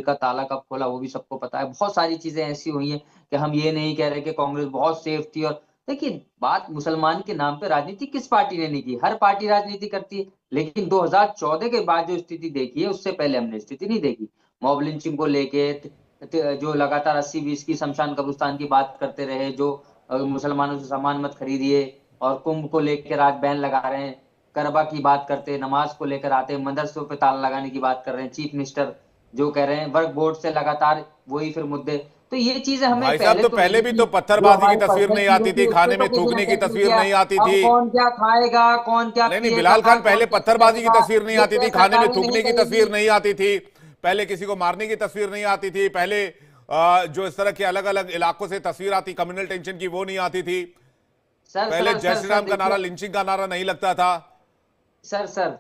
का ताला कब खोला वो भी सबको पता है। बहुत सारी चीजें ऐसी हुई हैं कि हम ये नहीं कह रहे कि कांग्रेस बहुत सेफ थी। और देखिए, बात मुसलमान के नाम पे राजनीति किस पार्टी ने नहीं की, हर पार्टी राजनीति करती है। लेकिन 2014 के बाद जो स्थिति देखी है उससे पहले हमने स्थिति नहीं देखी। मॉब लिंचिंग को लेके जो लगातार 80-20 की शमशान कब्रिस्तान की बात करते रहे, जो मुसलमानों से सामान मत खरीदिए, और कुंभ को लेकर आज बैन लगा रहे हैं, करबा की बात करते, नमाज को लेकर आते, मदरसों पे ताला लगाने की बात कर रहे हैं, चीफ मिनिस्टर जो कह रहे हैं, वर्क बोर्ड से लगातार वही फिर मुद्दे। तो ये चीजें हमें भाई साहब, तो तो पहले नहीं भी थी। तो जो पत्थरबाजी की हमारी तस्वीर पर्सनल नहीं चीजें आती थी थी, उस पर खाने तो में किसी थूकने ने की टच नहीं तस्वीर किया। नहीं आती अब थी। कौन क्या खाएगा, कौन क्या नहीं नहीं, पिएगा, बिलाल खान, पहले कौन कैसे पत्थरबाजी की रहेगा, तस्वीर नहीं ये आती तो थी, खाने में सरकारें नहीं थूकने की करेगी। तस्वीर नहीं आती थी, पहले किसी को मारने की तस्वीर नहीं आती थी, पहले जो इस तरह के अलग अलग इलाकों से तस्वीर आती कम्युनल टेंशन की वो नहीं आती थी, सर पहले सर जय सर श्री सर राम का नारा, देखिए। लिंचिंग का नारा नहीं लगता था। सर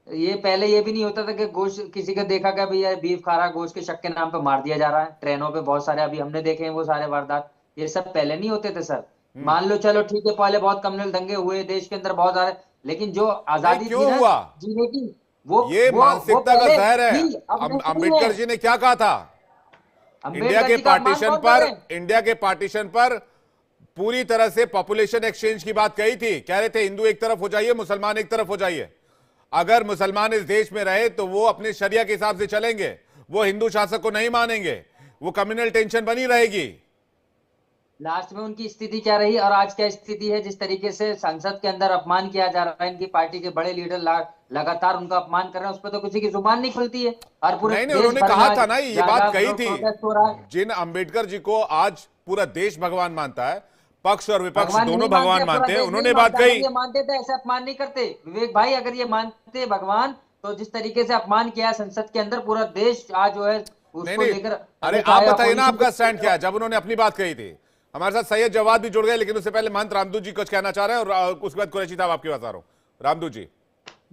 ये पहले ये भी नहीं होता था कि गोश्त किसी का देखा क्या भैया बीफ खा रहा है, गोश्त के शक के नाम पे मार दिया जा रहा है। ट्रेनों पे बहुत सारे अभी हमने देखे हैं वो सारे वारदात, ये सब पहले नहीं होते थे सर। हम्म। मान लो चलो ठीक है, पहले बहुत कम्युनल दंगे हुए देश के अंदर बहुत सारे, लेकिन जो नहीं, आजादी थी क्यों ना हुआ? जीने की, वो ये वो मानसिकता का पहले जहर है। थी, अब नहीं है। अंबेडकर जी ने क्या कहा था? इंडिया अम्बेडकर के जी का अपमान पार्टीशन कौन कर पर, रहे हैं? इंडिया के पार्टीशन पर पूरी तरह से पॉपुलेशन एक्सचेंज की बात कही थी, कह रहे थे हिंदू एक तरफ हो जाइए, मुसलमान एक तरफ हो जाइए। अगर मुसलमान इस देश में रहे तो वो अपने शरिया के हिसाब से चलेंगे, वो हिंदू शासक को नहीं मानेंगे, वो कम्युनल टेंशन बनी रहेगी। लास्ट में उनकी स्थिति क्या रही और आज क्या स्थिति है? जिस तरीके से संसद के अंदर अपमान किया जा रहा है, इनकी पार्टी के बड़े लीडर लगातार उनका अपमान कर रहे हैं, उस पर तो किसी की जुबान नहीं खुलती है। और पूरे नहीं नहीं, देश उन्होंने भर में कहा आज था ना, ये जहाँ बात जहाँ कही थी। प्रोटेस्ट हो रहा है। जिन अंबेडकर जी को आज पूरा देश भगवान मानता है, पक्ष और विपक्ष भगवान दोनों नहीं मानते, भगवान पूरा मानते हैं, देश नहीं उन्होंने बात मानता। अगर कही। ये मानते तो ऐसे अपमान नहीं करते विवेक भाई। अगर ये मानते भगवान, तो जिस तरीके से अपमान किया है संसद के अंदर, पूरा देश आज जो है नहीं उसको नहीं, लेकर, अरे अगर आप चाहे बताइए ना अपोजिशन आपका स्टैंड क्या के। है जब उन्होंने अपनी बात कही थी। हमारे साथ सैयद जवाद भी जुड़ गए, लेकिन उससे पहले महंत रामदूत जी कुछ कहना चाह रहे हैं, और उसके बाद कुरैशी साहब आपके पास आ रहा हूं। रामदूत जी।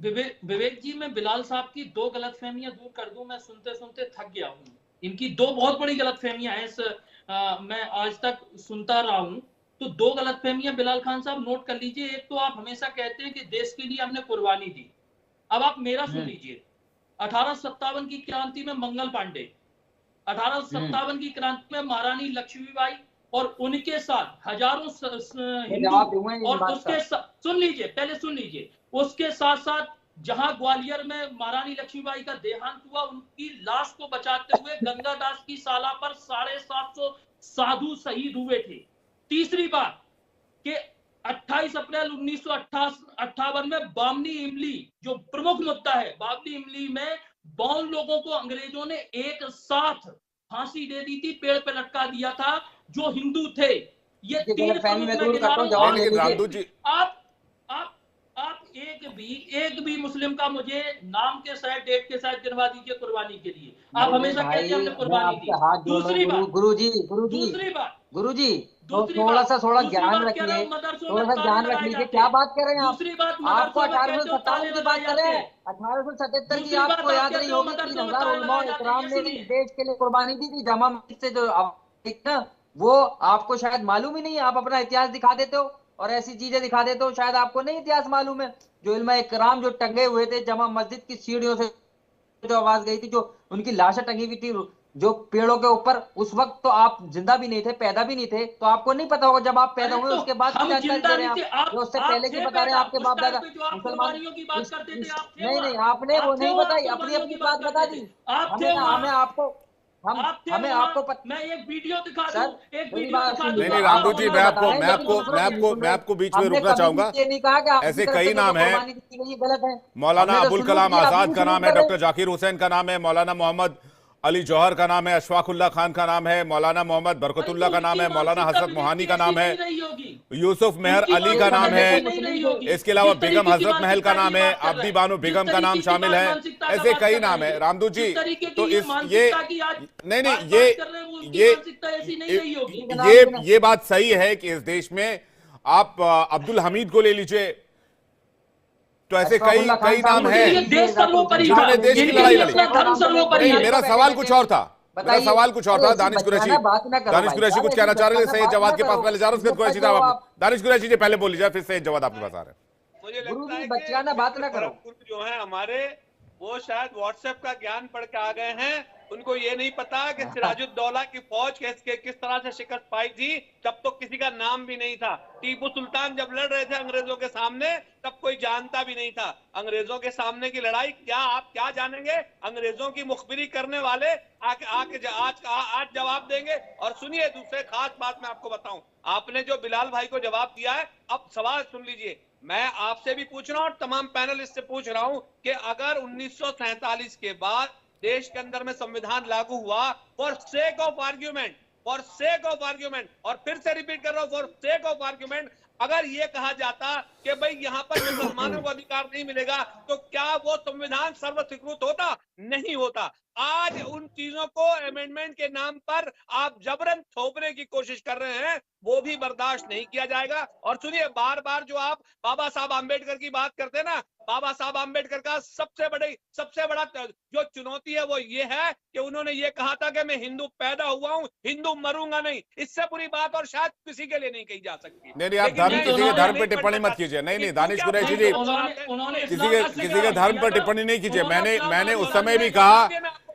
विवेक जी, मैं बिलाल साहब की दो गलतफहमियां दूर कर दूं। मैं सुनते सुनते थक गया हूं। इनकी दो बहुत बड़ी गलतफहमियां हैं। मैं आज तक सुनता रहा हूं। तो दो गलतफहमियां बिलाल खान साहब नोट कर लीजिए। एक तो आप हमेशा कहते हैं कि देश के लिए हमने कुर्बानी दी। अब आप मेरा सुन लीजिए। 1857 की क्रांति में मंगल पांडे, 1857 की क्रांति में महारानी लक्ष्मीबाई और उनके साथ हजारों हिंदू, और उसके साथ सुन लीजिए, पहले सुन लीजिए, उसके साथ साथ जहां ग्वालियर में महारानी लक्ष्मीबाई का देहांत हुआ, उनकी लाश को बचाते हुए गंगादास की साला पर 750 साधु शहीद हुए थे। तीसरी बात कि 28 अप्रैल 1958 में बामनी इमली, जो प्रमुख मुद्दा है, बामनी इमली में 52 लोगों को अंग्रेजों ने एक साथ फांसी दे दी थी, पेड़ पे लटका दिया था, जो हिंदू थे। ये तीन प्रमुख मैं गिना रहा हूं। लेकिन रामदूत जी, आप एक भी मुस्लिम का मुझे नाम के साथ, डेट के साथ गिनवा दीजिए कुर्बानी के लिए। आप हमेशा कहते हैं हमने कुर्बानी दी। दूसरी बात, गुरुजी थोड़ा सा ज्ञान रखिए, थोड़ा सा ज्ञान रख लीजिए। क्या बात कर रहे हैं आप? दूसरी बात, आपको 1857 की बात कर रहे हैं, 1877 की आपको याद नहीं होगी। 3000 उलमा इकराम ने इस देश के लिए कुर्बानी दी थी। जामा मस्जिद से जो वो आपको शायद मालूम ही नहीं है। आप अपना इतिहास दिखा देते हो और ऐसी चीजें दिखा देते हो, शायद आपको नहीं इतिहास मालूम है। जो इल्मा इकराम जो टंगे हुए थे जामा मस्जिद की सीढ़ियों से, जो आवाज गई थी, जो उनकी लाशें टंगी हुई थी जो पेड़ों के ऊपर, उस वक्त तो आप जिंदा भी नहीं थे, पैदा भी नहीं थे, तो आपको नहीं पता होगा। जब आप पैदा हुए उसके बाद की जानकारी दे रहे हैं आप, जो उससे पहले की बता रहे हैं आपके बाप दादा मुसलमान। नहीं नहीं, आपने वो नहीं बताई, अपनी अपनी बात बता दी। हमें आपको हमें आपको मैं एक वीडियो दिखा दूं, एक वीडियो दिखा दूं। नहीं नहीं रामदूत जी, मैं आपको बीच में रोकना चाहूंगा। ये नहीं कहा कि ऐसे कई नाम हैं। गलत है। मौलाना अबुल कलाम आजाद का नाम है, डॉक्टर जाकिर हुसैन का नाम है, मौलाना मोहम्मद अली जौहर का नाम है, अशफाकुल्ला खान का नाम है, मौलाना मोहम्मद बरकतुल्ला का नाम है, मौलाना हसरत मोहानी का नाम है, यूसुफ मेहर अली का नाम है, इसके अलावा बेगम हजरत महल का नाम है, अब्दी बानो बेगम का नाम शामिल है। ऐसे कई नाम है रामदूत जी। तो इस ये बात सही है कि इस देश में आप अब्दुल हमीद को ले लीजिए, तो ऐसे कई नाम हैं जिन्होंने देश की लड़ाई लड़ी। मेरा सवाल कुछ और था, दानिश कुरैशी कुछ कहना चाह रहे थे। सैयद जवाद के पास पहले जा रहा हूं, कुरैशी साहब आप, दानिश कुरैशी जी पहले बोल लीजिए, फिर सैयद जवाद आपके पास आ रहे हैं। मुझे लगता है कि बात ना करो, जो है हमारे वो शायद व्हाट्सएप का ज्ञान पढ़ के आ गए हैं उनको ये नहीं पता कि सिराजुद्दौला की फौज किस तरह से शिकस्त पाई थी। तब तो किसी का नाम भी नहीं था। टीपू सुल्तान जब लड़ रहे थे अंग्रेजों के सामने, तब कोई जानता भी नहीं था। अंग्रेजों के सामने की लड़ाई आप क्या जानेंगे? अंग्रेजों की मुखबिरी करने वाले आज जवाब देंगे। और सुनिए, दूसरे खास बात मैं आपको बताऊं, आपने जो बिलाल भाई को जवाब दिया है, अब सवाल सुन लीजिए। मैं आपसे भी पूछ रहा हूं और तमाम पैनलिस्ट से पूछ रहा हूं कि अगर 1947 के बाद देश के अंदर में संविधान लागू हुआ, फॉर सेक ऑफ आर्ग्यूमेंट, और फिर से रिपीट कर रहा हूं, फॉर सेक ऑफ आर्ग्यूमेंट, अगर ये कहा जाता कि भाई यहां पर मुसलमानों को अधिकार नहीं मिलेगा, तो क्या वो संविधान सर्वस्वीकृत होता? नहीं होता। आज उन चीजों को अमेंडमेंट के नाम पर आप जबरन थोपने की कोशिश कर रहे हैं, वो भी बर्दाश्त नहीं किया जाएगा। और सुनिए, बार बार जो आप बाबा साहब आम्बेडकर की बात करते हैं ना, बाबा साहब आम्बेडकर का सबसे बड़ा जो चुनौती है वो ये है कि उन्होंने ये कहा था कि मैं हिंदू पैदा हुआ हूं, हिंदू मरूंगा नहीं। इससे बुरी बात और शायद किसी के लिए नहीं कही जा सकती। नहीं, आप किसी के धर्म पर टिप्पणी मत कीजिए। नहीं, दानिश कुरैशी जी, किसी के धर्म पर टिप्पणी नहीं कीजिए। मैंने उस समय भी कहा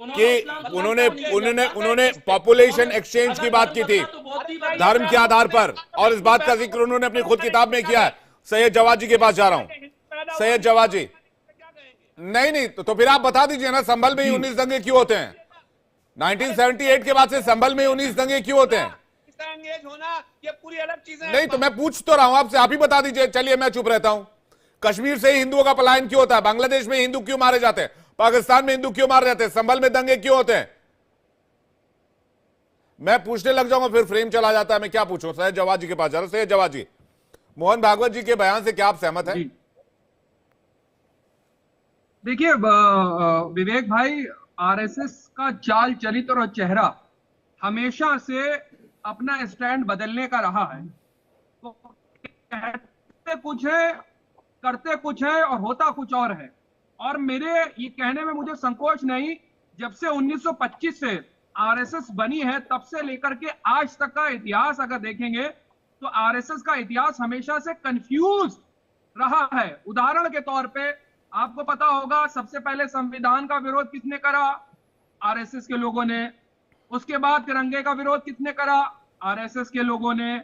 कि उन्होंने पॉपुलेशन एक्सचेंज की बात की थी धर्म के आधार पर, और इस बात का जिक्र उन्होंने अपनी खुद किताब में किया है। सैयद जवाद जी के पास जा रहा हूं। सैयद जवाद जी, नहीं, तो फिर आप बता दीजिए ना, संभल में ही 19 दंगे क्यों होते हैं? 1978 के बाद से संभल में 19 दंगे क्यों होते हैं? होना ये पूरी अलग चीज है। नहीं, तो मैं पूछ तो रहा हूं आपसे, आप ही बता दीजिए। चलिए, मैं चुप रहता हूं। कश्मीर से हिंदुओं का पलायन क्यों होता है? बांग्लादेश में हिंदू क्यों मारे जाते हैं? पाकिस्तान में हिंदू क्यों मारे जाते हैं? संभल में दंगे क्यों होते हैं? मैं पूछने लग जाऊंगा, फिर फ्रेम चला जाता है। मैं क्या पूछूं? सैयद जवाद जी के पास जा रहा हूं। सैयद जवाद जी, मोहन भागवत जी के बयान से क्या आप सहमत हैं? देखिए विवेक भाई, आरएसएस का चाल चरित्र और चेहरा हमेशा से अपना स्टैंड बदलने का रहा है। तो कहते कुछ है, करते कुछ है और होता कुछ और है। और मेरे ये कहने में मुझे संकोच नहीं, जब से 1925 से आरएसएस बनी है, तब से लेकर के आज तक का इतिहास अगर देखेंगे तो आरएसएस का इतिहास हमेशा से कंफ्यूज रहा है। उदाहरण के तौर पे आपको पता होगा, सबसे पहले संविधान का विरोध किसने करा? आरएसएस के लोगों ने। उसके बाद तिरंगे का विरोध किसने करा? आरएसएस के लोगों ने।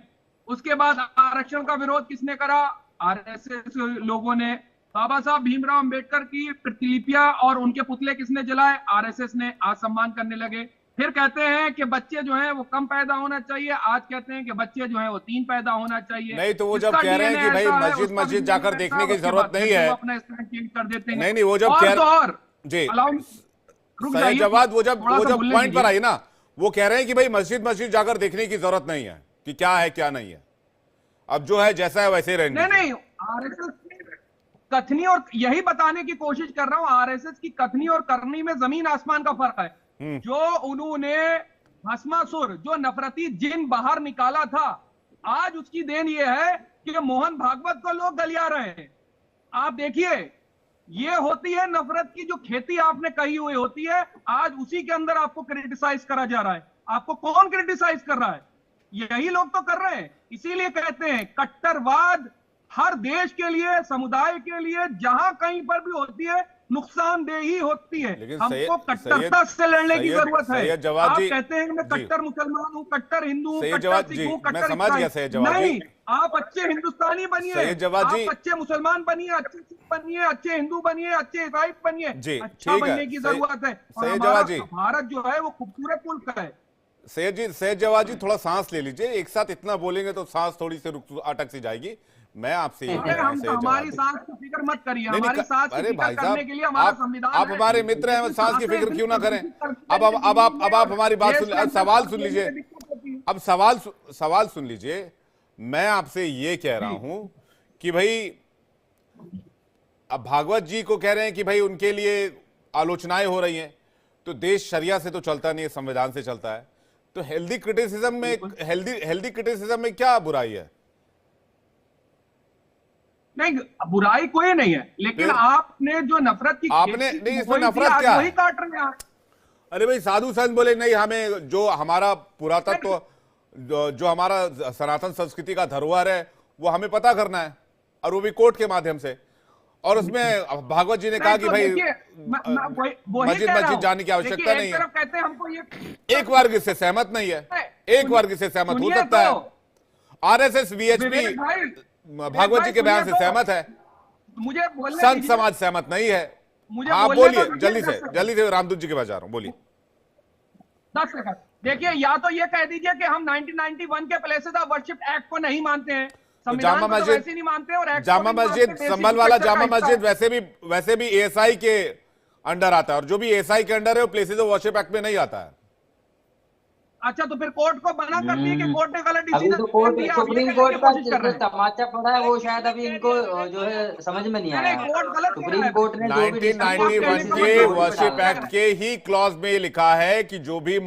उसके बाद आरक्षण का विरोध किसने करा? आरएसएस लोगों ने। बाबा साहब भीमराव अंबेडकर की प्रतिलिपियां और उनके पुतले किसने जलाए? आरएसएस ने। आज सम्मान करने लगे। फिर कहते हैं कि बच्चे जो हैं वो कम पैदा होना चाहिए, आज कहते हैं कि बच्चे जो हैं वो 3 पैदा होना चाहिए। नहीं, तो वो जब कह रहे हैं कि भाई मस्जिद जाकर देखने की जरूरत नहीं है, अपना स्टैंड चेंज कर देते हैं। नहीं, वो जब कह रहे जी सैयद जवाद, वो जब पॉइंट पर आई ना, वो कह रहे हैं कि भाई मस्जिद जाकर देखने की जरूरत नहीं है कि क्या है क्या नहीं है, अब जो है जैसा है वैसे ही रहने। नहीं, आरएसएस कथनी और यही बताने की कोशिश कर रहा हूं, आरएसएस की कथनी और करनी में जमीन आसमान का फर्क है। जो उन्होंने भस्मासुर, जो नफरती जिन बाहर निकाला था, आज उसकी देन ये है कि मोहन भागवत को लोग गलिया रहे हैं। आप देखिए, ये होती है नफरत की जो खेती आपने कही हुई होती है, आज उसी के अंदर आपको क्रिटिसाइज करा जा रहा है। आपको कौन क्रिटिसाइज कर रहा है? यही लोग तो कर रहे हैं। इसीलिए कहते हैं कट्टरवाद हर देश के लिए, समुदाय के लिए, जहां कहीं पर भी होती है नुकसानदेही होती है। हमको कट्टरता से लड़ने की जरूरत है। आप कहते हैं मैं कट्टर मुसलमान हूं, कट्टर हिंदू हूं, कट्टर सिख हूं, कट्टर नहीं, आप अच्छे हिंदुस्तानी बनिए, आप अच्छे मुसलमान बनिए, अच्छे सिख बनिए, अच्छे हिंदू बनिए, अच्छे ईसाई बनिए। अच्छा बनने की जरूरत है। भारत जो है वो खूबसूरत मुल्क है। सैयद जवाद जी, थोड़ा सांस ले लीजिए। एक साथ इतना बोलेंगे तो सांस थोड़ी सी अटक सी जाएगी। मैं आपसे हमारी सांस की फिक्र मत करिए, हमारी सांस की फिक्र करने के लिए हमारा संविधान आप हमारे मित्र हैं, सांस की फिक्र क्यों ना करें? अब आप हमारी बात सुन, सवाल सुन लीजिए। अब सवाल सुन लीजिए। मैं आपसे ये कह रहा हूं कि भाई अब भागवत जी को कह रहे हैं कि भाई उनके लिए आलोचनाएं हो रही हैं, तो देश शरिया से तो चलता नहीं है, संविधान से चलता है। तो हेल्दी क्रिटिसिज्म में क्या बुराई है? नहीं, बुराई कोई नहीं है, लेकिन आपने जो नफरत की आपने नहीं, इसमें नफरत क्या वही काट रहे हैं। अरे भाई, साधु संत बोले नहीं, हमें जो हमारा पुरातत्व, जो हमारा सनातन संस्कृति का धरोहर है वो हमें पता करना है, और वो भी कोर्ट के माध्यम से। और उसमें भागवत जी ने कहा कि भाई मस्जिद जाने की आवश्यकता नहीं है। कहते हैं हमको ये एक वर्ग इससे सहमत नहीं है, एक वर्ग इससे सहमत हो सकता है। आरएसएस वीएचपी भागवत जी के बयान से सहमत है, मुझे संत समाज सहमत नहीं है। आप बोलिए जल्दी से रामदूत जी के पास जा रहा हूं, बोलिए। 10 सेकंड। देखिए, या तो ये कह दीजिए कि हम 1991 के प्लेसेस ऑफ वर्शिप एक्ट को नहीं मानते हैं, जामा मस्जिद नहीं मानते, और जामा मस्जिद संभल वाला जामा मस्जिद वैसे भी एएसआई के अंडर आता है, और जो भी एएसआई के अंडर है वो प्लेसेस ऑफ वर्शिप एक्ट में नहीं आता है। अच्छा, तो फिर कोर्ट को मना कर दिए कि कोर्ट ने गलत अभी डिसीजन तो कोर्ट सुप्रीम कोर्ट का जो तमाचा पड़ा है वो शायद अभी इनको जो है समझ में नहीं आया। सुप्रीम कोर्ट ने 1991 के वर्शिप एक्ट के ही क्लॉज में लिखा है कि जो भी